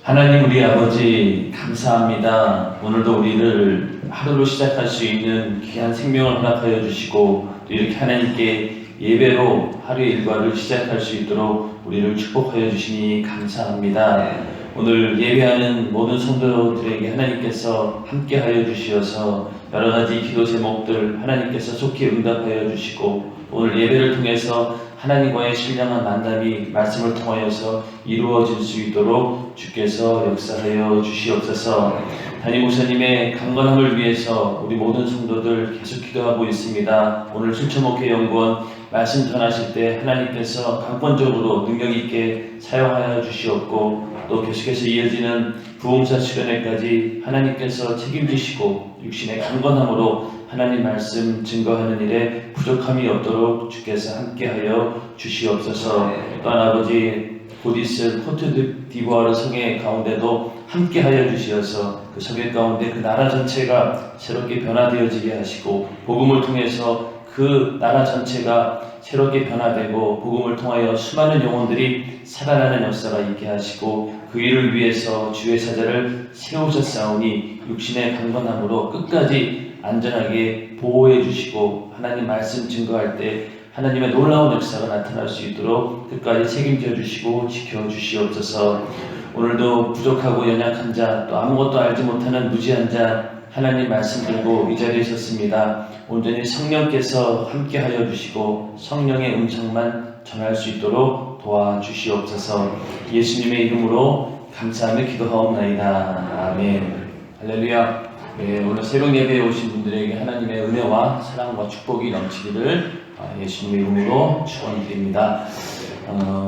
하나님 우리 아버지 감사합니다. 오늘도 우리를 하루로 시작할 수 있는 귀한 생명을 허락하여 주시고 이렇게 하나님께 예배로 하루의 일과를 시작할 수 있도록 우리를 축복하여 주시니 감사합니다. 오늘 예배하는 모든 성도들에게 하나님께서 함께하여 주시어서 여러 가지 기도 제목들 하나님께서 속히 응답하여 주시고 오늘 예배를 통해서 하나님과의 신령한 만남이 말씀을 통하여서 이루어질 수 있도록 주께서 역사하여 주시옵소서. 담임 목사님의 강건함을 위해서 우리 모든 성도들 계속 기도하고 있습니다. 오늘 실천목회연구원 말씀 전하실 때 하나님께서 강권적으로 능력 있게 사용하여 주시옵고 또 계속해서 이어지는 부흥사 수련회까지 하나님께서 책임지시고 육신의 강건함으로 하나님 말씀 증거하는 일에 부족함이 없도록 주께서 함께하여 주시옵소서. 또한 아버지 곧 있을 코트디부아르 성회 가운데도 함께하여 주시어서 그 성회 가운데 그 나라 전체가 새롭게 변화되어지게 하시고 복음을 통해서 그 나라 전체가 새롭게 변화되고 복음을 통하여 수많은 영혼들이 살아나는 역사가 있게 하시고 그 일을 위해서 주의 사자를 세우셨사오니 육신의 강건함으로 끝까지 안전하게 보호해 주시고 하나님 말씀 증거할 때 하나님의 놀라운 역사가 나타날 수 있도록 끝까지 책임져 주시고 지켜 주시옵소서. 오늘도 부족하고 연약한 자 또 아무것도 알지 못하는 무지한 자 하나님 말씀 들고 이 자리에 섰습니다. 온전히 성령께서 함께하여 주시고 성령의 음성만 전할 수 있도록 도와주시옵소서. 예수님의 이름으로 감사하며 기도하옵나이다. 아멘. 할렐루야. 네, 오늘 새벽 예배에 오신 분들에게 하나님의 은혜와 사랑과 축복이 넘치기를 예수님의 이름으로 축원드립니다.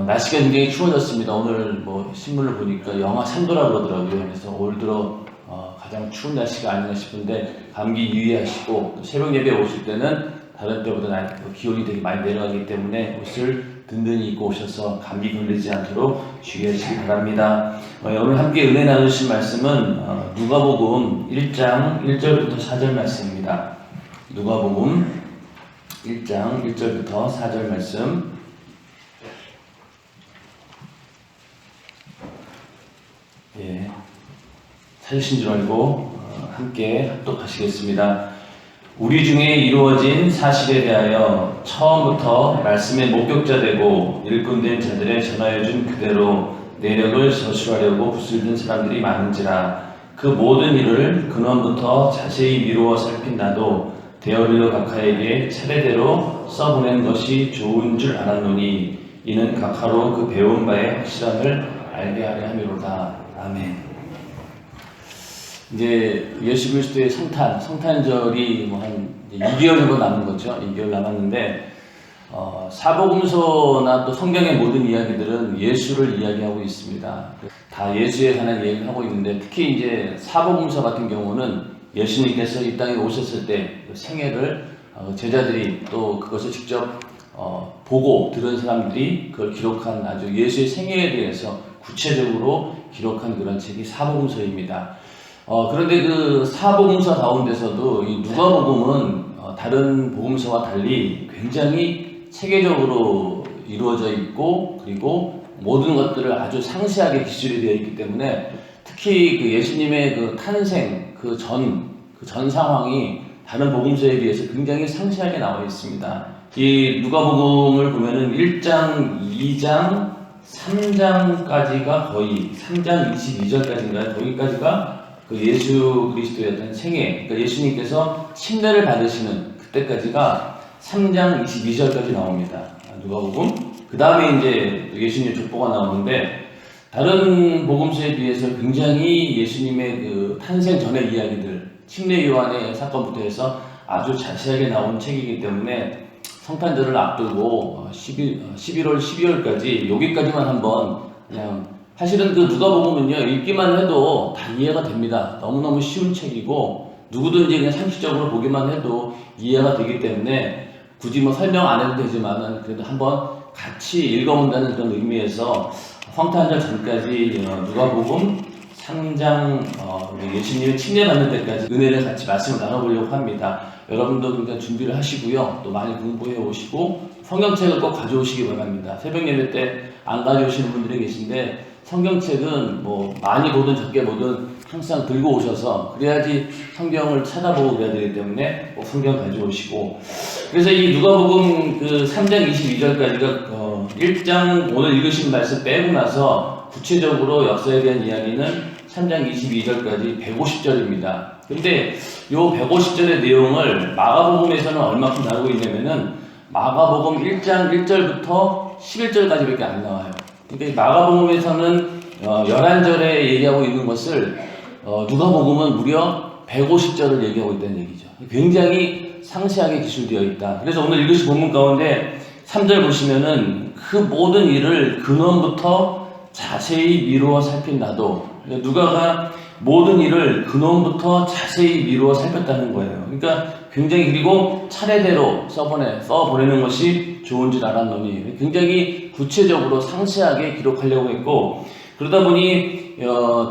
날씨가 굉장히 추워졌습니다. 오늘 신문을 보니까 영하 3도라 그러더라고요. 그래서 올 들어 가장 추운 날씨가 아닌가 싶은데 감기 유의하시고 새벽 예배에 오실 때는 다른 때보다 기온이 되게 많이 내려가기 때문에 옷을 든든히 입고 오셔서 감기 걸리지 않도록 주의하시기 바랍니다. 오늘 함께 은혜 나누실 말씀은 누가복음 1장 1절부터 4절 말씀입니다. 누가복음 1장 1절부터 4절 말씀. 예, 찾으신 줄 알고 함께 합독하시겠습니다. 우리 중에 이루어진 사실에 대하여 처음부터 말씀의 목격자 되고 일꾼된 자들의 전하여준 그대로 내력을 저술하려고 붓을든 사람들이 많은지라 그 모든 일을 근원부터 자세히 미루어 살핀 나도 데오빌로 각하에게 차례대로 써보낸 것이 좋은 줄 알았노니 이는 각하로 그 배운 바의 확실함을 알게 하려 함이로다. 아멘. 이제 예수 그리스도의 성탄절이 한 2개월 정도 남은 거죠. 2개월 남았는데 사복음서나 또 성경의 모든 이야기들은 예수를 이야기하고 있습니다. 다 예수에 관한 이야기를 하고 있는데 특히 이제 사복음서 같은 경우는 예수님께서 이 땅에 오셨을 때 생애를 제자들이 또 그것을 직접 보고 들은 사람들이 그걸 기록한 아주 예수의 생애에 대해서 구체적으로 기록한 그런 책이 사복음서입니다. 그런데 그 사복음서 가운데서도 이 누가복음은 다른 복음서와 달리 굉장히 체계적으로 이루어져 있고 그리고 모든 것들을 아주 상세하게 기술이 되어 있기 때문에 특히 그 예수님의 그 탄생 그 전 상황이 다른 복음서에 비해서 굉장히 상세하게 나와 있습니다. 이 누가복음을 보면은 1장, 2장, 3장까지가 거의 3장 22절까지인가요? 거기까지가 그 예수 그리스도의 어떤 생애, 그러니까 예수님께서 침례를 받으시는 그때까지가 3장 22절까지 나옵니다. 누가복음. 그 다음에 이제 예수님의 족보가 나오는데 다른 복음서에 비해서 굉장히 예수님의 그 탄생 전의 이야기들, 침례 요한의 사건부터 해서 아주 자세하게 나온 책이기 때문에 성탄절을 앞두고 11월, 12월까지 여기까지만 한번 그냥 사실은 그 누가복음은요 읽기만 해도 다 이해가 됩니다. 너무너무 쉬운 책이고 누구든지 그냥 상식적으로 보기만 해도 이해가 되기 때문에 굳이 설명 안 해도 되지만은 그래도 한번 같이 읽어본다는 그런 의미에서 성탄절 전까지 누가복음 3장 예수님의 침례받는 때까지 은혜를 같이 말씀을 나눠보려고 합니다. 여러분도 그러니까 준비를 하시고요. 또 많이 공부해 오시고 성경책을 꼭 가져오시기 바랍니다. 새벽 예배 때 안 가져오시는 분들이 계신데 성경책은 뭐 많이 보든 적게 보든 항상 들고 오셔서 그래야지 성경을 찾아보고 그래야 되기 때문에 꼭 성경 가져오시고, 그래서 이 누가복음 그 3장 22절까지가 1장 오늘 읽으신 말씀 빼고 나서 구체적으로 역사에 대한 이야기는 3장 22절까지 150절입니다. 근데 요 150절의 내용을 마가복음에서는 얼마큼 다루고 있냐면은 마가복음 1장 1절부터 11절까지밖에 안 나와요. 그러니까 마가복음에서는 11절에 얘기하고 있는 것을 누가복음은 무려 150절을 얘기하고 있다는 얘기죠. 굉장히 상세하게 기술되어 있다. 그래서 오늘 읽으신 본문 가운데 3절 보시면은 그 모든 일을 근원부터 자세히 미루어 살핀 나도, 누가가 모든 일을 근원부터 자세히 미루어 살폈다는 거예요. 그러니까 굉장히, 그리고 차례대로 써보내는 것이 좋은 줄 알았노니 굉장히 구체적으로 상세하게 기록하려고 했고, 그러다 보니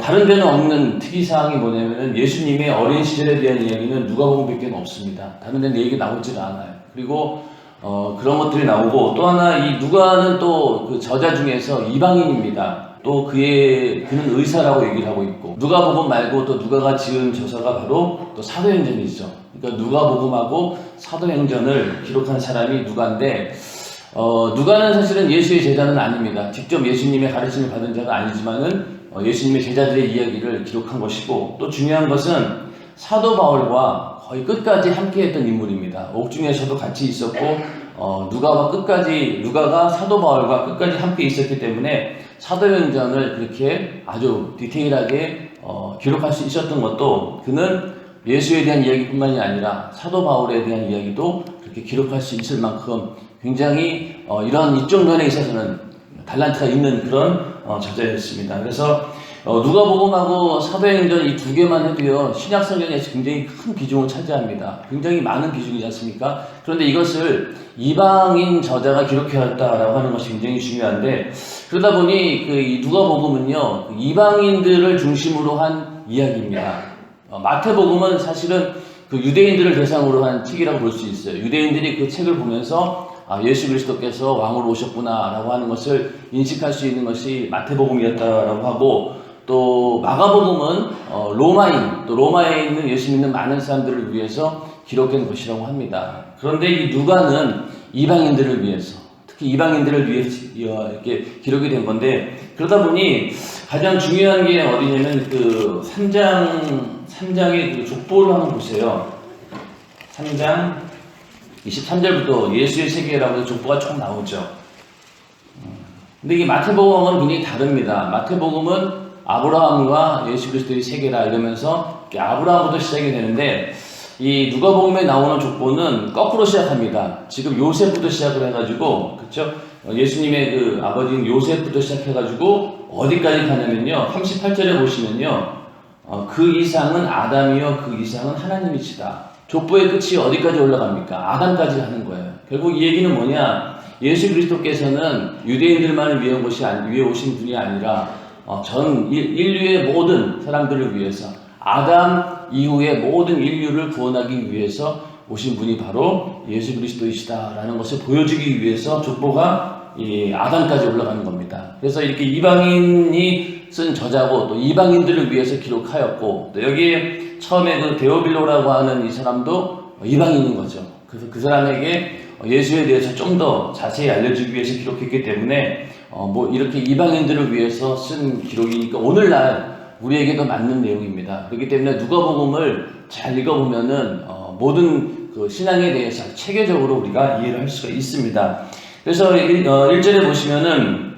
다른 데는 없는 특이사항이 뭐냐면은 예수님의 어린 시절에 대한 이야기는 누가복음밖에 없습니다. 다른 데는 얘기 나오지가 않아요. 그리고 그런 것들이 나오고, 또 하나 이 누가는 또 그 저자 중에서 이방인입니다. 또 그는 의사라고 얘기를 하고 있고, 누가복음 말고 또 누가가 지은 저서가 바로 또 사도행전이죠. 그러니까 누가복음하고 사도행전을 기록한 사람이 누가인데, 누가는 사실은 예수의 제자는 아닙니다. 직접 예수님의 가르침을 받은 자가 아니지만은 예수님의 제자들의 이야기를 기록한 것이고, 또 중요한 것은 사도 바울과 거의 끝까지 함께했던 인물입니다. 옥중에서도 같이 있었고, 누가가 사도 바울과 끝까지 함께 있었기 때문에 사도행전을 그렇게 아주 디테일하게 기록할 수 있었던 것도, 그는 예수에 대한 이야기뿐만이 아니라 사도 바울에 대한 이야기도 그렇게 기록할 수 있을 만큼 굉장히 이런 이쪽 면에 있어서는 달란트가 있는 그런 저자였습니다. 그래서 누가복음하고 사도행전 이 두 개만 해도요, 신약 성경에서 굉장히 큰 비중을 차지합니다. 굉장히 많은 비중이지 않습니까? 그런데 이것을 이방인 저자가 기록해왔다라고 하는 것이 굉장히 중요한데, 그러다 보니 이 누가복음은요, 이방인들을 중심으로 한 이야기입니다. 마태복음은 사실은 그 유대인들을 대상으로 한 책이라고 볼 수 있어요. 유대인들이 그 책을 보면서 예수 그리스도께서 왕으로 오셨구나라고 하는 것을 인식할 수 있는 것이 마태복음이었다라고 하고, 또 마가복음은 로마에 있는 예수 믿는 많은 사람들을 위해서 기록된 것이라고 합니다. 그런데 이 누가는 이방인들을 위해서, 특히 이방인들을 위해서 이렇게 기록이 된 건데, 그러다 보니 가장 중요한 게 어디냐면 그 3장의 그 족보를 한번 보세요. 3장 23절부터 예수의 세계라고 해서 족보가 쭉 나오죠. 근데 이게 마태복음은 굉장히 다릅니다. 마태복음은 아브라함과 예수 그리스도의 세계라 이러면서 아브라함부터 시작이 되는데, 이 누가복음에 나오는 족보는 거꾸로 시작합니다. 지금 요셉부터 시작을 해가지고, 그렇죠? 예수님의 그 아버지인 요셉부터 시작해가지고 어디까지 가냐면요, 38절에 보시면요, 그 이상은 아담이요 그 이상은 하나님이시다. 족보의 끝이 어디까지 올라갑니까? 아담까지 하는 거예요. 결국 이 얘기는 뭐냐, 예수 그리스도께서는 유대인들만을 위해 오신 분이 아니라 전 인류의 모든 사람들을 위해서, 아담 이후의 모든 인류를 구원하기 위해서 오신 분이 바로 예수 그리스도이시다라는 것을 보여주기 위해서 족보가 아담까지 올라가는 겁니다. 그래서 이렇게 이방인이 쓴 저자고, 또 이방인들을 위해서 기록하였고, 또 여기에 처음에 그 데오빌로라고 하는 이 사람도 이방인인 거죠. 그래서 그 사람에게 예수에 대해서 좀 더 자세히 알려주기 위해서 기록했기 때문에 이렇게 이방인들을 위해서 쓴 기록이니까 오늘날 우리에게도 맞는 내용입니다. 그렇기 때문에 누가복음을 잘 읽어보면은 모든 그 신앙에 대해서 체계적으로 우리가 이해를 할 수가 있습니다. 그래서 1절에 보시면은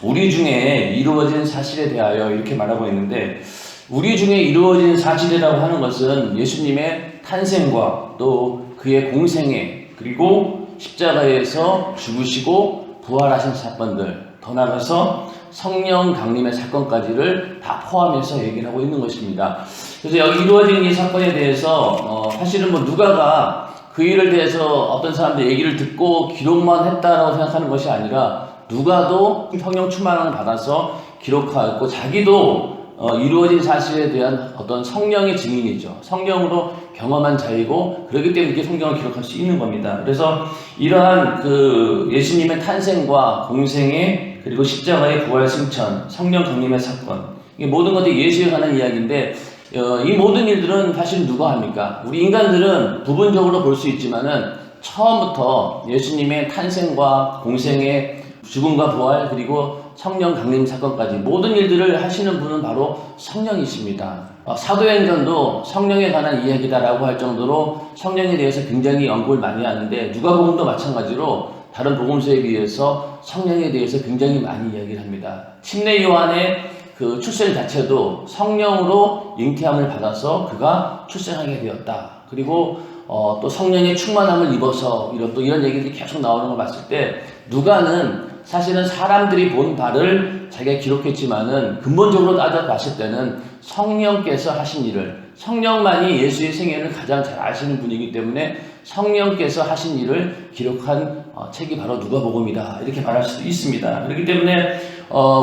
우리 중에 이루어진 사실에 대하여 이렇게 말하고 있는데, 우리 중에 이루어진 사실이라고 하는 것은 예수님의 탄생과 또 그의 공생애, 그리고 십자가에서 죽으시고 부활하신 사건들, 더 나아가서 성령 강림의 사건까지를 다 포함해서 얘기를 하고 있는 것입니다. 그래서 여기 이루어진 이 사건에 대해서 사실은 누가가 그 일을 대해서 어떤 사람들 얘기를 듣고 기록만 했다라고 생각하는 것이 아니라, 누가도 성령 충만함을 받아서 기록하였고, 자기도 이루어진 사실에 대한 어떤 성령의 증인이죠. 성령으로 경험한 자이고 그렇기 때문에 이렇게 성경을 기록할 수 있는 겁니다. 그래서 이러한 그 예수님의 탄생과 공생애 그리고 십자가의 부활 승천, 성령 강림의 사건, 이 모든 것들이 예수에 관한 이야기인데 이 모든 일들은 사실 누가 합니까? 우리 인간들은 부분적으로 볼 수 있지만은 처음부터 예수님의 탄생과 공생애, 죽음과 부활 그리고 성령 강림 사건까지 모든 일들을 하시는 분은 바로 성령이십니다. 사도행전도 성령에 관한 이야기다라고 할 정도로 성령에 대해서 굉장히 언급을 많이 하는데 누가복음도 마찬가지로 다른 복음서에 비해서 성령에 대해서 굉장히 많이 이야기를 합니다. 침례 요한의 그 출생 자체도 성령으로 잉태함을 받아서 그가 출생하게 되었다. 그리고 또 성령의 충만함을 입어서 이런 얘기들이 계속 나오는 걸 봤을 때 누가는 사실은 사람들이 본 바를 자기가 기록했지만은 근본적으로 따져봤을 때는 성령께서 하신 일을, 성령만이 예수의 생애를 가장 잘 아시는 분이기 때문에 성령께서 하신 일을 기록한 책이 바로 누가복음이다 이렇게 말할 수도 있습니다. 그렇기 때문에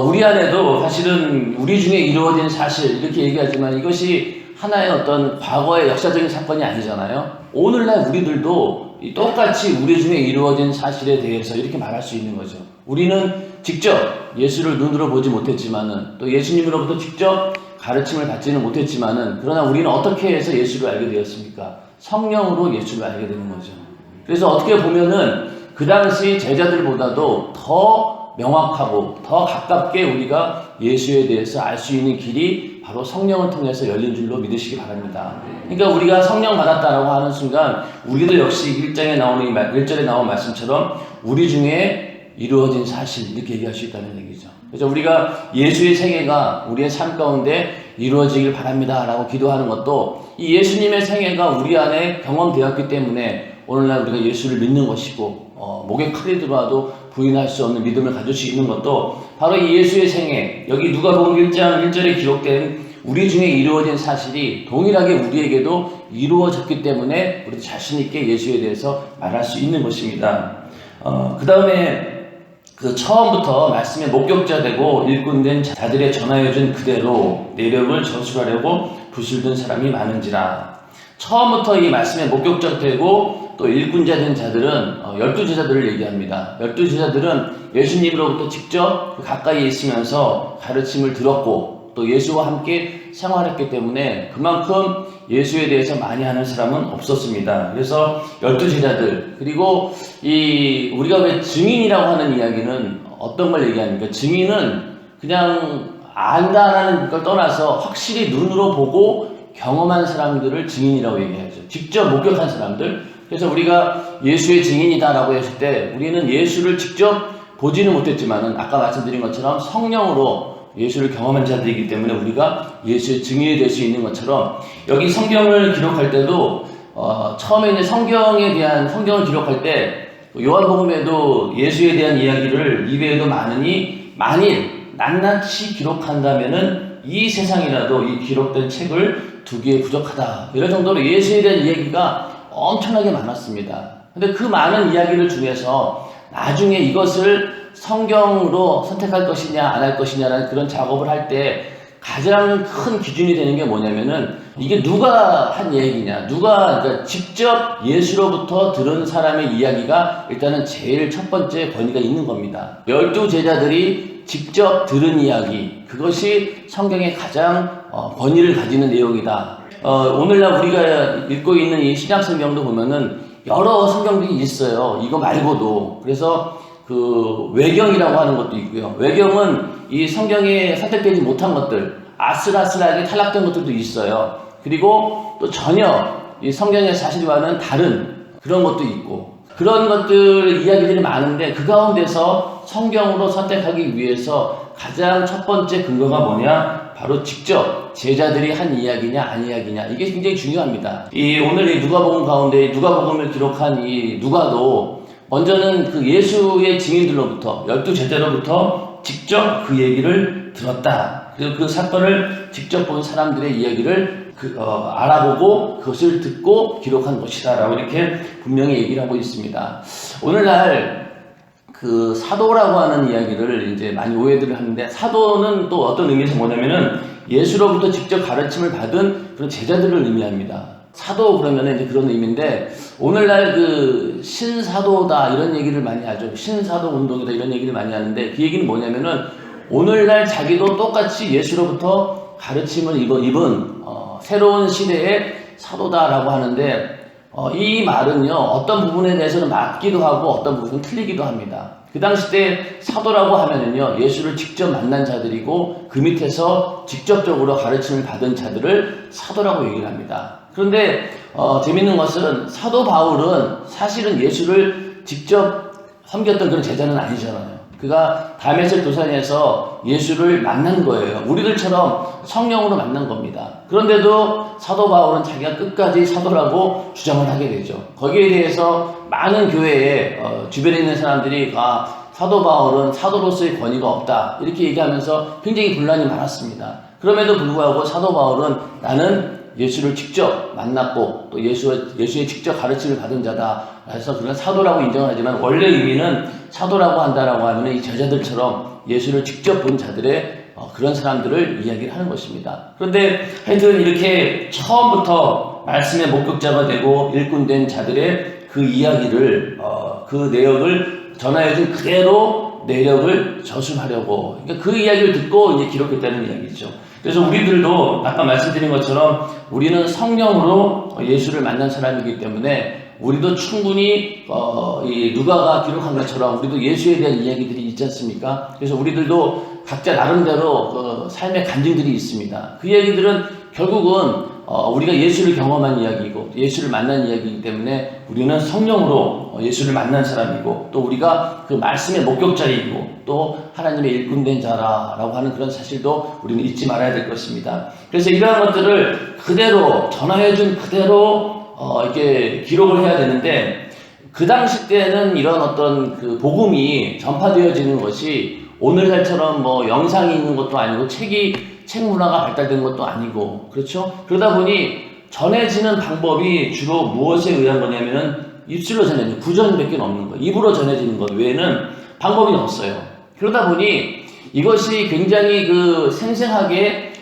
우리 안에도 사실은 우리 중에 이루어진 사실 이렇게 얘기하지만 이것이 하나의 어떤 과거의 역사적인 사건이 아니잖아요. 오늘날 우리들도 똑같이 우리 중에 이루어진 사실에 대해서 이렇게 말할 수 있는 거죠. 우리는 직접 예수를 눈으로 보지 못했지만은 또 예수님으로부터 직접 가르침을 받지는 못했지만은 그러나 우리는 어떻게 해서 예수를 알게 되었습니까? 성령으로 예수를 알게 되는 거죠. 그래서 어떻게 보면은 그 당시 제자들보다도 더 명확하고 더 가깝게 우리가 예수에 대해서 알 수 있는 길이 바로 성령을 통해서 열린 줄로 믿으시기 바랍니다. 그러니까 우리가 성령 받았다라고 하는 순간 우리도 역시 1절에 나온 말씀처럼 우리 중에 이루어진 사실 이렇게 얘기할 수 있다는 얘기죠. 그래서 우리가 예수의 생애가 우리의 삶 가운데 이루어지길 바랍니다 라고 기도하는 것도 이 예수님의 생애가 우리 안에 경험되었기 때문에 오늘날 우리가 예수를 믿는 것이고 목에 칼이 들어와도 부인할 수 없는 믿음을 가질 수 있는 것도 바로 이 예수의 생애, 여기 누가복음 1장 1절에 기록된 우리 중에 이루어진 사실이 동일하게 우리에게도 이루어졌기 때문에 우리 자신 있게 예수에 대해서 말할 수 있는 것입니다. 그 다음에 그 처음부터 말씀의 목격자 되고 일꾼된 자들의 전하여준 그대로 내력을 저술하려고 붓을 든 사람이 많은지라. 처음부터 이 말씀의 목격자 되고 또 일꾼자 된 자들은 12제자들을 얘기합니다. 12제자들은 예수님으로부터 직접 가까이 있으면서 가르침을 들었고 또 예수와 함께 생활했기 때문에 그만큼 예수에 대해서 많이 아는 사람은 없었습니다. 그래서 12제자들 그리고 우리가 왜 증인이라고 하는 이야기는 어떤 걸 얘기합니까? 증인은 그냥 안다라는 걸 떠나서 확실히 눈으로 보고 경험한 사람들을 증인이라고 얘기하죠. 직접 목격한 사람들. 그래서 우리가 예수의 증인이다라고 했을 때 우리는 예수를 직접 보지는 못했지만은 아까 말씀드린 것처럼 성령으로 예수를 경험한 자들이기 때문에 우리가 예수의 증인이 될 수 있는 것처럼 여기 성경을 기록할 때도 처음에 이제 성경을 기록할 때 요한복음에도 예수에 대한 이야기를 이외에도 많으니 만일 낱낱이 기록한다면은 이 세상이라도 이 기록된 책을 두기에 부족하다. 이런 정도로 예수에 대한 이야기가 엄청나게 많았습니다. 근데 그 많은 이야기를 중에서 나중에 이것을 성경으로 선택할 것이냐 안 할 것이냐라는 그런 작업을 할 때 가장 큰 기준이 되는 게 뭐냐면은 이게 누가 한 얘기냐, 그러니까 직접 예수로부터 들은 사람의 이야기가 일단은 제일 첫 번째 권위가 있는 겁니다. 12제자들이 직접 들은 이야기, 그것이 성경의 가장 권위를 가지는 내용이다. 오늘날 우리가 읽고 있는 이 신약성경도 보면은 여러 성경들이 있어요. 이거 말고도. 그래서 그 외경이라고 하는 것도 있고요. 외경은 이 성경에 선택되지 못한 것들, 아슬아슬하게 탈락된 것들도 있어요. 그리고 또 전혀 이 성경의 사실과는 다른 그런 것도 있고, 그런 것들 이야기들이 많은데 그 가운데서 성경으로 선택하기 위해서 가장 첫 번째 근거가 뭐냐? 바로 직접 제자들이 한 이야기냐 안 이야기냐, 이게 굉장히 중요합니다. 오늘 이 누가복음 가운데 누가복음을 기록한 이 누가도 먼저는 그 예수의 증인들로부터 12제자로부터 직접 그 얘기를 들었다. 그리고 그 사건을 직접 본 사람들의 이야기를 알아보고 그것을 듣고 기록한 것이다 라고 이렇게 분명히 얘기를 하고 있습니다. 오늘날 그 사도라고 하는 이야기를 이제 많이 오해들을 하는데, 사도는 또 어떤 의미에서 뭐냐면은 예수로부터 직접 가르침을 받은 그런 제자들을 의미합니다. 사도 그러면 이제 그런 의미인데, 오늘날 그 신사도다 이런 얘기를 많이 하죠. 신사도 운동이다 이런 얘기를 많이 하는데, 그 얘기는 뭐냐면은 오늘날 자기도 똑같이 예수로부터 가르침을 입은 새로운 시대의 사도다라고 하는데, 이 말은요 어떤 부분에 대해서는 맞기도 하고 어떤 부분은 틀리기도 합니다. 그 당시 때 사도라고 하면은요 예수를 직접 만난 자들이고 그 밑에서 직접적으로 가르침을 받은 자들을 사도라고 얘기를 합니다. 그런데 재밌는 것은 사도 바울은 사실은 예수를 직접 섬겼던 그런 제자는 아니잖아요. 그가 다메섹 도산에서 예수를 만난 거예요. 우리들처럼 성령으로 만난 겁니다. 그런데도 사도 바울은 자기가 끝까지 사도라고 주장을 하게 되죠. 거기에 대해서 많은 교회에 주변에 있는 사람들이 사도 바울은 사도로서의 권위가 없다 이렇게 얘기하면서 굉장히 분란이 많았습니다. 그럼에도 불구하고 사도 바울은 나는 예수를 직접 만났고 또 예수의 직접 가르침을 받은 자다 해서 그런 사도라고 인정을 하지만, 원래 의미는 사도라고 한다라고 하면 이 제자들처럼 예수를 직접 본 자들의 그런 사람들을 이야기를 하는 것입니다. 그런데 하여튼 이렇게 처음부터 말씀의 목격자가 되고 일꾼된 자들의 그 이야기를 그 내용을 전하여준 그대로 내력을 저술하려고, 그러니까 그 이야기를 듣고 이제 기록했다는 이야기죠. 그래서 우리들도 아까 말씀드린 것처럼 우리는 성령으로 예수를 만난 사람이기 때문에 우리도 충분히 이 누가가 기록한 것처럼 우리도 예수에 대한 이야기들이 있지 않습니까? 그래서 우리들도 각자 나름대로 그 삶의 간증들이 있습니다. 그 이야기들은 결국은 우리가 예수를 경험한 이야기이고 예수를 만난 이야기이기 때문에 우리는 성령으로 예수를 만난 사람이고 또 우리가 그 말씀의 목격자이고 또 하나님의 일꾼된 자라고 하는 그런 사실도 우리는 잊지 말아야 될 것입니다. 그래서 이러한 것들을 그대로 전하여준 그대로 이렇게 기록을 해야 되는데, 그 당시 때는 이런 어떤 그 복음이 전파되어지는 것이 오늘날처럼 뭐 영상이 있는 것도 아니고 책 문화가 발달된 것도 아니고, 그렇죠? 그러다 보니 전해지는 방법이 주로 무엇에 의한 거냐면은 입술로 전해지는, 구전밖에 없는 거예요. 입으로 전해지는 것 외에는 방법이 없어요. 그러다 보니 이것이 굉장히 그 생생하게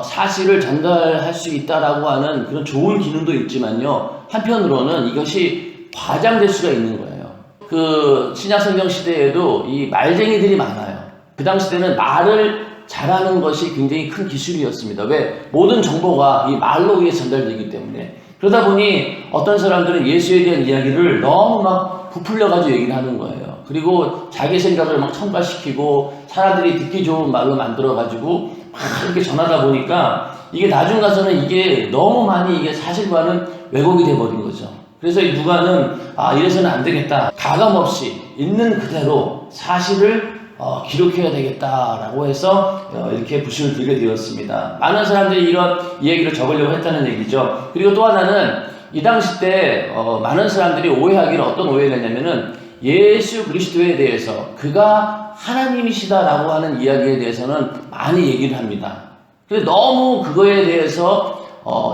사실을 전달할 수 있다라고 하는 그런 좋은 기능도 있지만요, 한편으로는 이것이 과장될 수가 있는 거예요. 그 신약성경 시대에도 이 말쟁이들이 많아요. 그 당시 때는 말을 잘하는 것이 굉장히 큰 기술이었습니다. 왜? 모든 정보가 이 말로 의해 전달되기 때문에. 그러다 보니 어떤 사람들은 예수에 대한 이야기를 너무 막 부풀려가지고 얘기를 하는 거예요. 그리고 자기 생각을 막 첨가시키고 사람들이 듣기 좋은 말로 만들어가지고 막 이렇게 전하다 보니까 이게 나중 가서는 이게 너무 많이 이게 사실과는 왜곡이 돼버린 거죠. 그래서 이 누가는 이래서는 안 되겠다, 가감없이 있는 그대로 사실을 기록해야 되겠다라고 해서 이렇게 부심을 들게 되었습니다. 많은 사람들이 이런 이야기를 적으려고 했다는 얘기죠. 그리고 또 하나는 이 당시 때 많은 사람들이 오해하기를 어떤 오해를 했냐면은 예수 그리스도에 대해서 그가 하나님이시다라고 하는 이야기에 대해서는 많이 얘기를 합니다. 근데 너무 그거에 대해서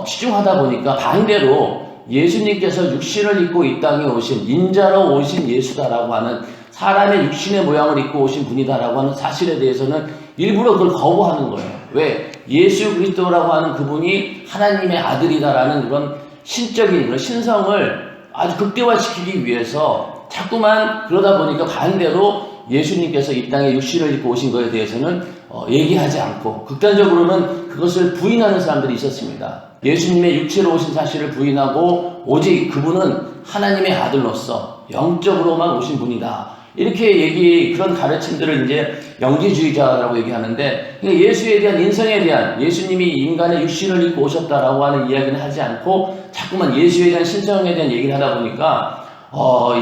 치중하다 보니까 반대로 예수님께서 육신을 입고 이 땅에 오신 인자로 오신 예수다라고 하는, 사람의 육신의 모양을 입고 오신 분이다라고 하는 사실에 대해서는 일부러 그걸 거부하는 거예요. 왜? 예수 그리스도라고 하는 그분이 하나님의 아들이다라는 그런 신적인 그런 신성을 아주 극대화시키기 위해서 자꾸만 그러다 보니까 반대로 예수님께서 이 땅에 육신을 입고 오신 것에 대해서는 얘기하지 않고 극단적으로는 그것을 부인하는 사람들이 있었습니다. 예수님의 육체로 오신 사실을 부인하고 오직 그분은 하나님의 아들로서 영적으로만 오신 분이다, 이렇게 그런 가르침들을 이제 영지주의자라고 얘기하는데, 그러니까 예수에 대한 인성에 대한, 예수님이 인간의 육신을 입고 오셨다라고 하는 이야기는 하지 않고 자꾸만 예수에 대한 신성에 대한 얘기를 하다 보니까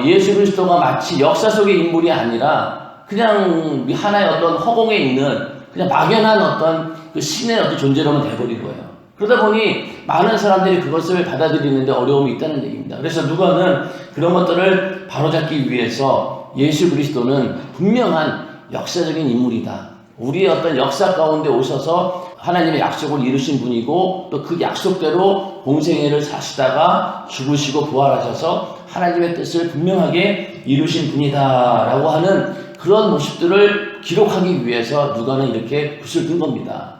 예수 그리스도가 마치 역사 속의 인물이 아니라 그냥 하나의 어떤 허공에 있는 그냥 막연한 어떤 그 신의 어떤 존재로만 돼버린 거예요. 그러다 보니 많은 사람들이 그것을 받아들이는데 어려움이 있다는 얘기입니다. 그래서 누가는 그런 것들을 바로잡기 위해서 예수 그리스도는 분명한 역사적인 인물이다, 우리의 어떤 역사 가운데 오셔서 하나님의 약속을 이루신 분이고 또 그 약속대로 공생애를 사시다가 죽으시고 부활하셔서 하나님의 뜻을 분명하게 이루신 분이다라고 하는 그런 모습들을 기록하기 위해서 누가는 이렇게 붓을 든 겁니다.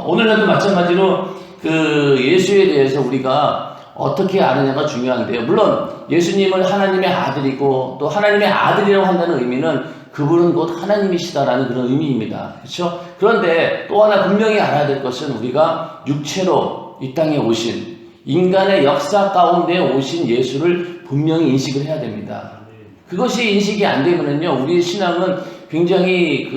오늘날도 마찬가지로 그 예수에 대해서 우리가 어떻게 아느냐가 중요한데요. 물론 예수님을 하나님의 아들이고 또 하나님의 아들이라고 한다는 의미는 그분은 곧 하나님이시다라는 그런 의미입니다. 그렇죠? 그런데 또 하나 분명히 알아야 될 것은 우리가 육체로 이 땅에 오신 인간의 역사 가운데 오신 예수를 분명히 인식을 해야 됩니다. 그것이 인식이 안 되면은요, 우리의 신앙은 굉장히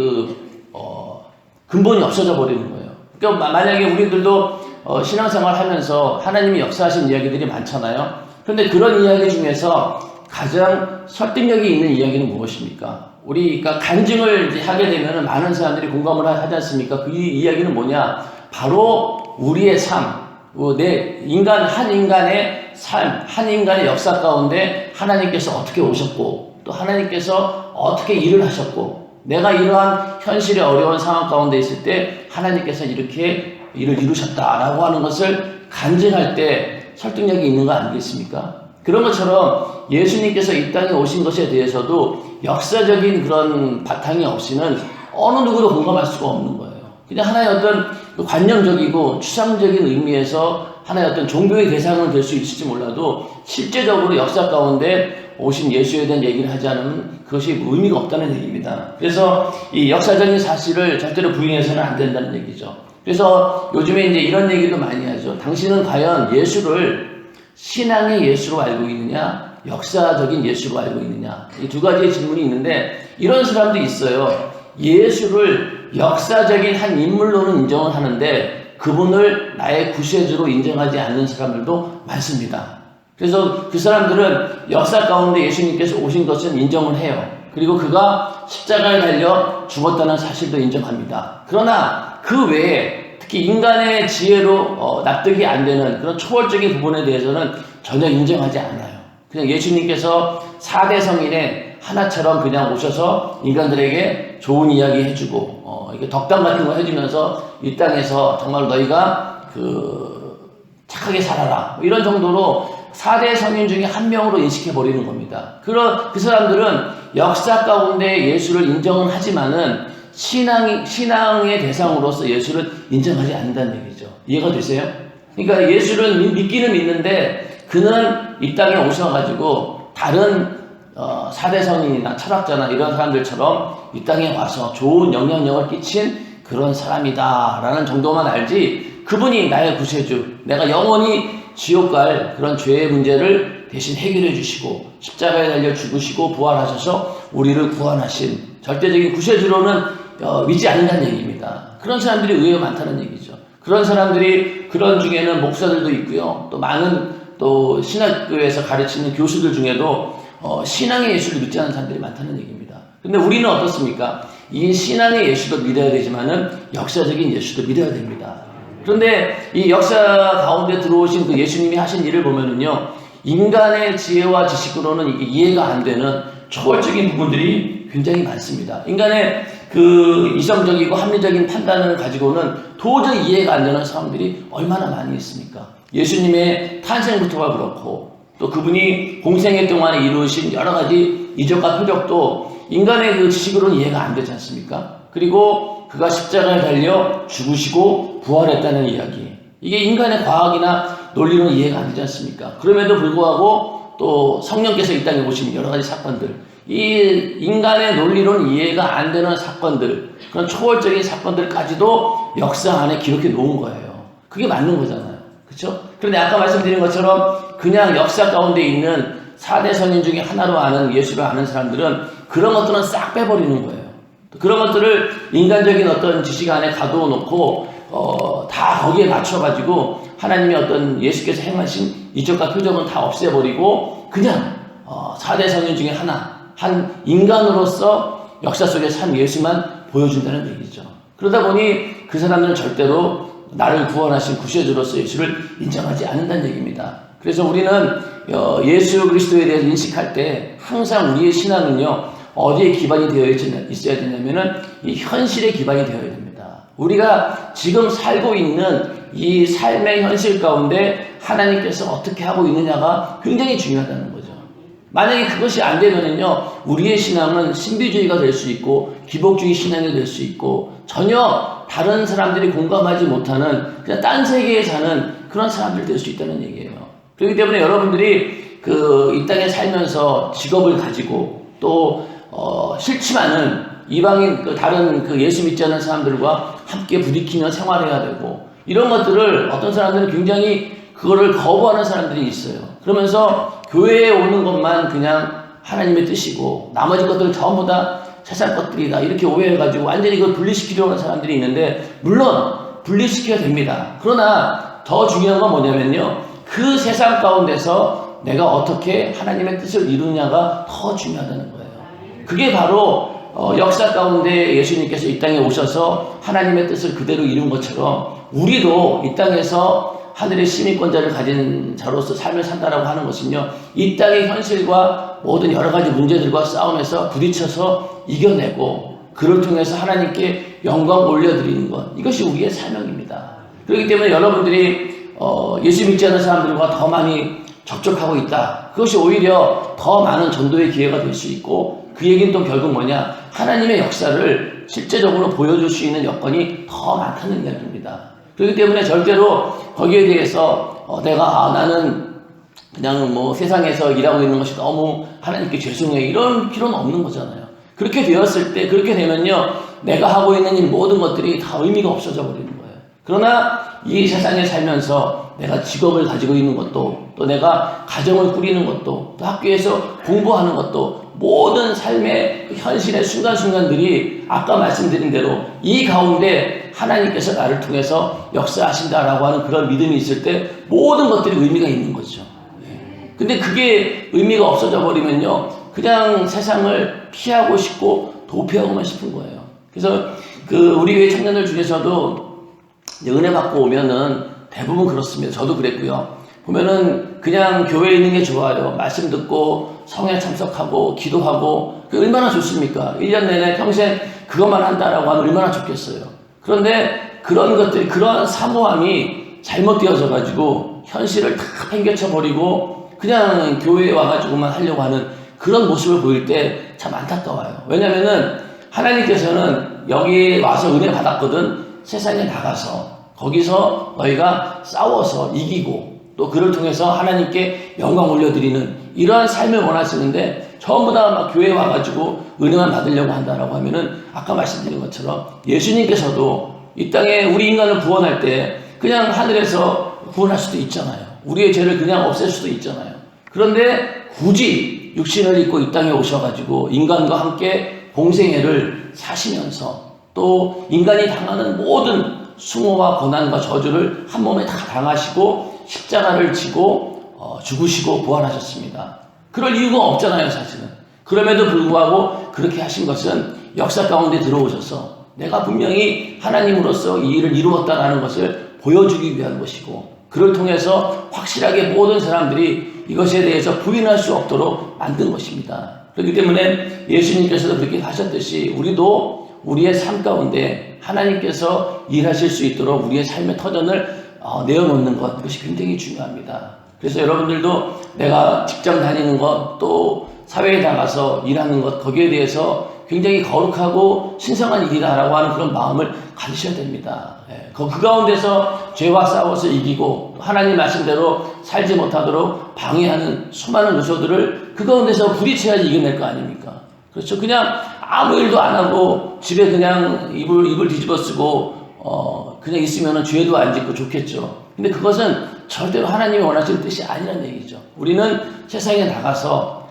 근본이 없어져 버리는 거예요. 그러니까 만약에 우리들도 신앙생활 하면서 하나님이 역사하신 이야기들이 많잖아요. 그런데 그런 이야기 중에서 가장 설득력이 있는 이야기는 무엇입니까? 우리가 간증을 이제 하게 되면 많은 사람들이 공감을 하지 않습니까? 그 이야기는 뭐냐? 바로 우리의 삶, 한 인간의 삶, 한 인간의 역사 가운데 하나님께서 어떻게 오셨고, 또 하나님께서 어떻게 일을 하셨고, 내가 이러한 현실의 어려운 상황 가운데 있을 때 하나님께서 이렇게 일을 이루셨다라고 하는 것을 간증할 때 설득력이 있는 거 아니겠습니까? 그런 것처럼 예수님께서 이 땅에 오신 것에 대해서도 역사적인 그런 바탕이 없이는 어느 누구도 공감할 수가 없는 거예요. 그냥 하나의 어떤 관념적이고 추상적인 의미에서 하나의 어떤 종교의 대상은 될 수 있을지 몰라도 실제적으로 역사 가운데 오신 예수에 대한 얘기를 하지 않으면 그것이 의미가 없다는 얘기입니다. 그래서 이 역사적인 사실을 절대로 부인해서는 안 된다는 얘기죠. 그래서 요즘에 이제 이런 얘기도 많이 하죠. 당신은 과연 예수를 신앙의 예수로 알고 있느냐, 역사적인 예수로 알고 있느냐. 이 두 가지의 질문이 있는데 이런 사람도 있어요. 예수를 역사적인 한 인물로는 인정을 하는데 그분을 나의 구세주로 인정하지 않는 사람들도 많습니다. 그래서 그 사람들은 역사 가운데 예수님께서 오신 것은 인정을 해요. 그리고 그가 십자가에 달려 죽었다는 사실도 인정합니다. 그러나 그 외에 특히 인간의 지혜로 납득이 안 되는 그런 초월적인 부분에 대해서는 전혀 인정하지 않아요. 그냥 예수님께서 4대 성인의 하나처럼 그냥 오셔서 인간들에게 좋은 이야기 해주고 이게 덕담 같은 거 해주면서 이 땅에서 정말 너희가 착하게 살아라 이런 정도로 4대 성인 중에 한 명으로 인식해버리는 겁니다. 그 사람들은 역사 가운데 예수를 인정은 하지만은 신앙의 대상으로서 예수를 인정하지 않는다는 얘기죠. 이해가 되세요? 그러니까 예수를 믿기는 믿는데 그는 이 땅에 오셔가지고 다른 4대 성인이나 철학자나 이런 사람들처럼 이 땅에 와서 좋은 영향력을 끼친 그런 사람이다 라는 정도만 알지 그분이 나의 구세주, 내가 영원히 지옥 갈 그런 죄의 문제를 대신 해결해 주시고 십자가에 달려 죽으시고 부활하셔서 우리를 구원하신 절대적인 구세주로는 믿지 않는다는 얘기입니다. 그런 사람들이 의외로 많다는 얘기죠. 그런 사람들이 그런 중에는 목사들도 있고요. 또 많은 또 신학교에서 가르치는 교수들 중에도 신앙의 예수를 믿지 않는 사람들이 많다는 얘기입니다. 근데 우리는 어떻습니까? 이 신앙의 예수도 믿어야 되지만은 역사적인 예수도 믿어야 됩니다. 그런데 이 역사 가운데 들어오신 그 예수님이 하신 일을 보면은요, 인간의 지혜와 지식으로는 이게 이해가 안 되는 초월적인 부분들이 굉장히 많습니다. 인간의 그 이성적이고 합리적인 판단을 가지고는 도저히 이해가 안 되는 상황들이 얼마나 많이 있습니까? 예수님의 탄생부터가 그렇고, 또 그분이 공생애 동안에 이루신 여러 가지 이적과 표적도 인간의 그 지식으로는 이해가 안 되지 않습니까? 그리고 그가 십자가에 달려 죽으시고 부활했다는 이야기. 이게 인간의 과학이나 논리로는 이해가 안 되지 않습니까? 그럼에도 불구하고 또 성령께서 이 땅에 오신 여러 가지 사건들. 이 인간의 논리로는 이해가 안 되는 사건들, 그런 초월적인 사건들까지도 역사 안에 기록해 놓은 거예요. 그게 맞는 거잖아요. 그렇죠? 그런데 아까 말씀드린 것처럼 그냥 역사 가운데 있는 4대 성인 중에 하나로 아는 예수를 아는 사람들은 그런 것들은 싹 빼버리는 거예요. 그런 것들을 인간적인 어떤 지식 안에 가두어 놓고 다 거기에 맞춰가지고 하나님의 어떤 예수께서 행하신 이적과 표적은 다 없애버리고 그냥 4대 성인 중에 한 인간으로서 역사 속에 산 예수만 보여준다는 얘기죠. 그러다 보니 그 사람들은 절대로 나를 구원하신 구세주로서 예수를 인정하지 않는다는 얘기입니다. 그래서 우리는 예수 그리스도에 대해서 인식할 때 항상 우리의 신앙은요, 어디에 기반이 되어 있어야 되냐면은 이 현실에 기반이 되어야 됩니다. 우리가 지금 살고 있는 이 삶의 현실 가운데 하나님께서 어떻게 하고 있느냐가 굉장히 중요하다는 거죠. 만약에 그것이 안 되면은요, 우리의 신앙은 신비주의가 될 수 있고 기복주의 신앙이 될 수 있고 전혀 다른 사람들이 공감하지 못하는 그냥 딴 세계에 사는 그런 사람들 될 수 있다는 얘기예요. 그렇기 때문에 여러분들이 이 땅에 살면서 직업을 가지고 또 싫지만은 이방인 다른 예수 믿지 않는 사람들과 함께 부딪히며 생활해야 되고 이런 것들을 어떤 사람들은 굉장히 그거를 거부하는 사람들이 있어요. 그러면서 교회에 오는 것만 그냥 하나님의 뜻이고 나머지 것들은 전부 다 세상 것들이다 이렇게 오해해가지고 완전히 이걸 분리시키려고 하는 사람들이 있는데 물론 분리시켜야 됩니다. 그러나 더 중요한 건 뭐냐면요. 그 세상 가운데서 내가 어떻게 하나님의 뜻을 이루느냐가 더 중요하다는 거예요. 그게 바로 역사 가운데 예수님께서 이 땅에 오셔서 하나님의 뜻을 그대로 이룬 것처럼 우리도 이 땅에서 하늘의 시민권자를 가진 자로서 삶을 산다라고 하는 것은요. 이 땅의 현실과 모든 여러 가지 문제들과 싸움에서 부딪혀서 이겨내고 그를 통해서 하나님께 영광 올려드리는 것. 이것이 우리의 사명입니다. 그렇기 때문에 여러분들이 예수 믿지 않는 사람들과 더 많이 접촉하고 있다. 그것이 오히려 더 많은 전도의 기회가 될 수 있고 그 얘기는 또 결국 뭐냐. 하나님의 역사를 실제적으로 보여줄 수 있는 여건이 더 많다는 이야기입니다. 그렇기 때문에 절대로 거기에 대해서 나는 그냥 세상에서 일하고 있는 것이 너무 하나님께 죄송해 이런 필요는 없는 거잖아요. 그렇게 되었을 때 그렇게 되면요 내가 하고 있는 일 모든 것들이 다 의미가 없어져 버리는 거예요. 그러나 이 세상에 살면서 내가 직업을 가지고 있는 것도 또 내가 가정을 꾸리는 것도 또 학교에서 공부하는 것도 모든 삶의 현실의 순간순간들이 아까 말씀드린 대로 이 가운데 하나님께서 나를 통해서 역사하신다라고 하는 그런 믿음이 있을 때 모든 것들이 의미가 있는 거죠. 근데 그게 의미가 없어져 버리면요 그냥 세상을 피하고 싶고 도피하고만 싶은 거예요. 그래서 우리 교회 청년들 중에서도 은혜 받고 오면은 대부분 그렇습니다. 저도 그랬고요. 보면은 그냥 교회에 있는 게 좋아요. 말씀 듣고 성회 참석하고 기도하고 얼마나 좋습니까? 1년 내내 평생 그것만 한다라고 하면 얼마나 좋겠어요. 그런데 그런 것들이 그런 사모함이 잘못되어져 가지고 현실을 다 팽개쳐 버리고 그냥 교회에 와가지고만 하려고 하는 그런 모습을 보일 때 참 안타까워요. 왜냐면은 하나님께서는 여기 와서 은혜 받았거든. 세상에 나가서 거기서 너희가 싸워서 이기고 또 그를 통해서 하나님께 영광 올려드리는 이러한 삶을 원하시는데 전부 다 막 교회에 와가지고 은혜만 받으려고 한다라고 하면은 아까 말씀드린 것처럼 예수님께서도 이 땅에 우리 인간을 구원할 때 그냥 하늘에서 구원할 수도 있잖아요. 우리의 죄를 그냥 없앨 수도 있잖아요. 그런데 굳이 육신을 입고 이 땅에 오셔가지고 인간과 함께 공생애를 사시면서 또 인간이 당하는 모든 수모와 고난과 저주를 한 몸에 다 당하시고 십자가를 지고 죽으시고 부활하셨습니다. 그럴 이유가 없잖아요, 사실은. 그럼에도 불구하고 그렇게 하신 것은 역사 가운데 들어오셔서 내가 분명히 하나님으로서 이 일을 이루었다는 것을 보여주기 위한 것이고 그를 통해서 확실하게 모든 사람들이 이것에 대해서 부인할 수 없도록 만든 것입니다. 그렇기 때문에 예수님께서도 그렇게 하셨듯이 우리도 우리의 삶 가운데 하나님께서 일하실 수 있도록 우리의 삶의 터전을 내어놓는 것, 그것이 굉장히 중요합니다. 그래서 여러분들도 내가 직장 다니는 것, 또 사회에 나가서 일하는 것, 거기에 대해서 굉장히 거룩하고 신성한 일이다라고 하는 그런 마음을 가지셔야 됩니다. 그 가운데서 죄와 싸워서 이기고 하나님 말씀대로 살지 못하도록 방해하는 수많은 요소들을 그 가운데서 부딪혀야지 이겨낼 거 아닙니까? 그렇죠. 그냥 아무 일도 안 하고 집에 그냥 이불 뒤집어 쓰고 그냥 있으면은 죄도 안 짓고 좋겠죠. 근데 그것은 절대로 하나님이 원하시는 뜻이 아니라는 얘기죠. 우리는 세상에 나가서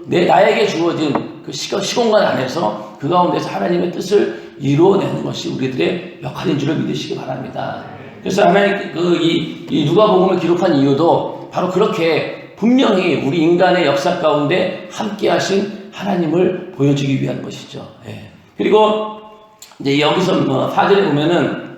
나에게 주어진 그 시공간 안에서 그 가운데서 하나님의 뜻을 이루어내는 것이 우리들의 역할인 줄을 믿으시기 바랍니다. 그래서 하나님 이 누가복음을 기록한 이유도 바로 그렇게 분명히 우리 인간의 역사 가운데 함께하신 하나님을 보여주기 위한 것이죠. 그리고 이제 여기서 4절에 보면은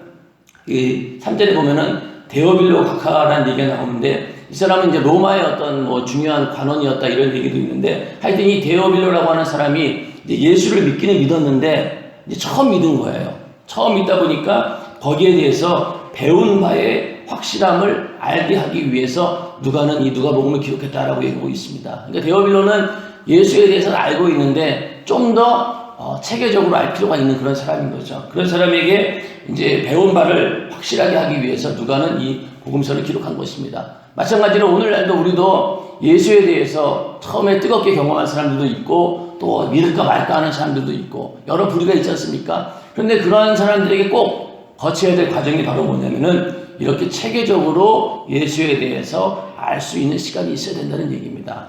3절에 보면은 데오빌로 각하라는 얘기가 나오는데 이 사람은 이제 로마의 어떤 중요한 관원이었다 이런 얘기도 있는데 하여튼 이 데오빌로라고 하는 사람이 이제 예수를 믿기는 믿었는데 이제 처음 믿은 거예요. 처음 믿다 보니까 거기에 대해서 배운 바의 확실함을 알게 하기 위해서 누가는 이 누가복음을 기록했다라고 얘기하고 있습니다. 그러니까 데오빌로는 예수에 대해서는 알고 있는데 좀 더 체계적으로 알 필요가 있는 그런 사람인 거죠. 그런 사람에게 이제 배운 바를 확실하게 하기 위해서 누가는 이 복음서를 기록한 것입니다. 마찬가지로 오늘날도 우리도 예수에 대해서 처음에 뜨겁게 경험한 사람들도 있고 또 믿을까 말까 하는 사람들도 있고 여러 부류가 있지 않습니까? 그런데 그러한 사람들에게 꼭 거쳐야 될 과정이 바로 뭐냐면은 이렇게 체계적으로 예수에 대해서 알 수 있는 시간이 있어야 된다는 얘기입니다.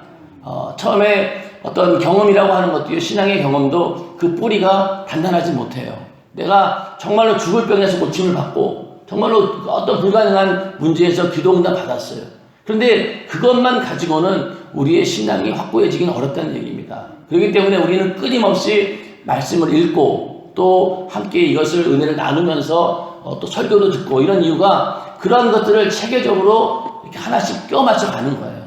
처음에 어떤 경험이라고 하는 것도요, 신앙의 경험도 그 뿌리가 단단하지 못해요. 내가 정말로 죽을 병에서 고침을 받고 정말로 어떤 불가능한 문제에서 기도응답 받았어요. 그런데 그것만 가지고는 우리의 신앙이 확고해지기는 어렵다는 얘기입니다. 그렇기 때문에 우리는 끊임없이 말씀을 읽고 또 함께 이것을 은혜를 나누면서 또 설교도 듣고 이런 이유가 그런 것들을 체계적으로 이렇게 하나씩 껴맞춰 가는 거예요.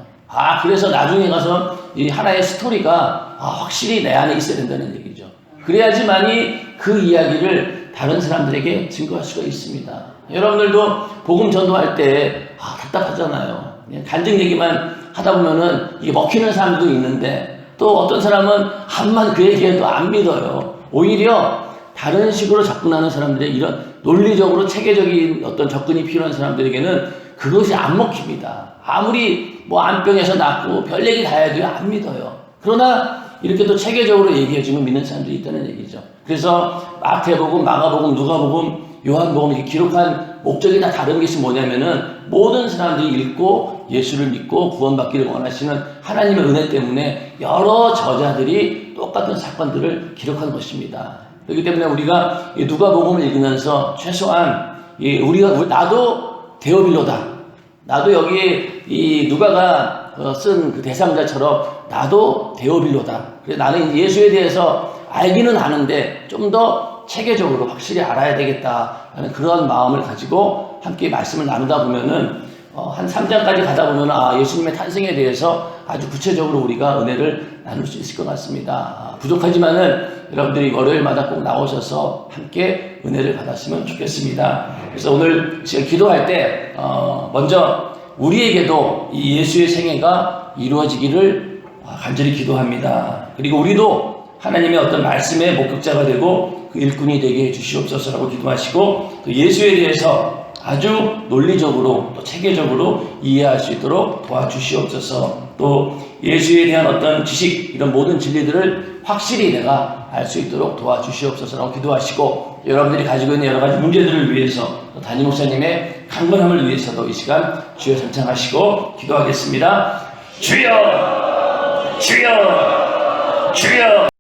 그래서 나중에 가서 이 하나의 스토리가 확실히 내 안에 있어야 된다는 얘기죠. 그래야지만이 그 이야기를 다른 사람들에게 증거할 수가 있습니다. 여러분들도 복음 전도할 때 답답하잖아요. 간증 얘기만 하다 보면은 이게 먹히는 사람도 있는데 또 어떤 사람은 한만 그 얘기해도 안 믿어요. 오히려 다른 식으로 접근하는 사람들의 이런 논리적으로 체계적인 어떤 접근이 필요한 사람들에게는 그것이 안 먹힙니다. 아무리 뭐 안병에서 낫고 별 얘기 다 해도 안 믿어요. 그러나 이렇게 또 체계적으로 얘기해주면 믿는 사람들이 있다는 얘기죠. 그래서 마태복음, 마가복음, 누가복음, 요한복음 이렇게 기록한 목적이 다 다른 것이 뭐냐면은 모든 사람들이 읽고 예수를 믿고 구원받기를 원하시는 하나님의 은혜 때문에 여러 저자들이 똑같은 사건들을 기록한 것입니다. 그렇기 때문에 우리가 누가복음을 읽으면서 최소한 나도 데오빌로다. 나도 여기에 이 누가가 쓴 그 대상자처럼 나도 데오빌로다. 그래서 나는 예수에 대해서 알기는 아는데 좀 더 체계적으로 확실히 알아야 되겠다라는 그런 마음을 가지고 함께 말씀을 나누다 보면은 한 3장까지 가다 보면은 예수님의 탄생에 대해서 아주 구체적으로 우리가 은혜를 나눌 수 있을 것 같습니다. 부족하지만은 여러분들이 월요일마다 꼭 나오셔서 함께 은혜를 받았으면 좋겠습니다. 그래서 오늘 제가 기도할 때 먼저 우리에게도 이 예수의 생애가 이루어지기를 간절히 기도합니다. 그리고 우리도 하나님의 어떤 말씀의 목격자가 되고 그 일꾼이 되게 해주시옵소서라고 기도하시고 또 예수에 대해서 아주 논리적으로 또 체계적으로 이해할 수 있도록 도와주시옵소서. 또 예수에 대한 어떤 지식 이런 모든 진리들을 확실히 내가 알 수 있도록 도와주시옵소서라고 기도하시고 여러분들이 가지고 있는 여러 가지 문제들을 위해서 또 담임 목사님의 강건함을 위해서도 이 시간 주여 찬양하시고 기도하겠습니다. 주여 주여 주여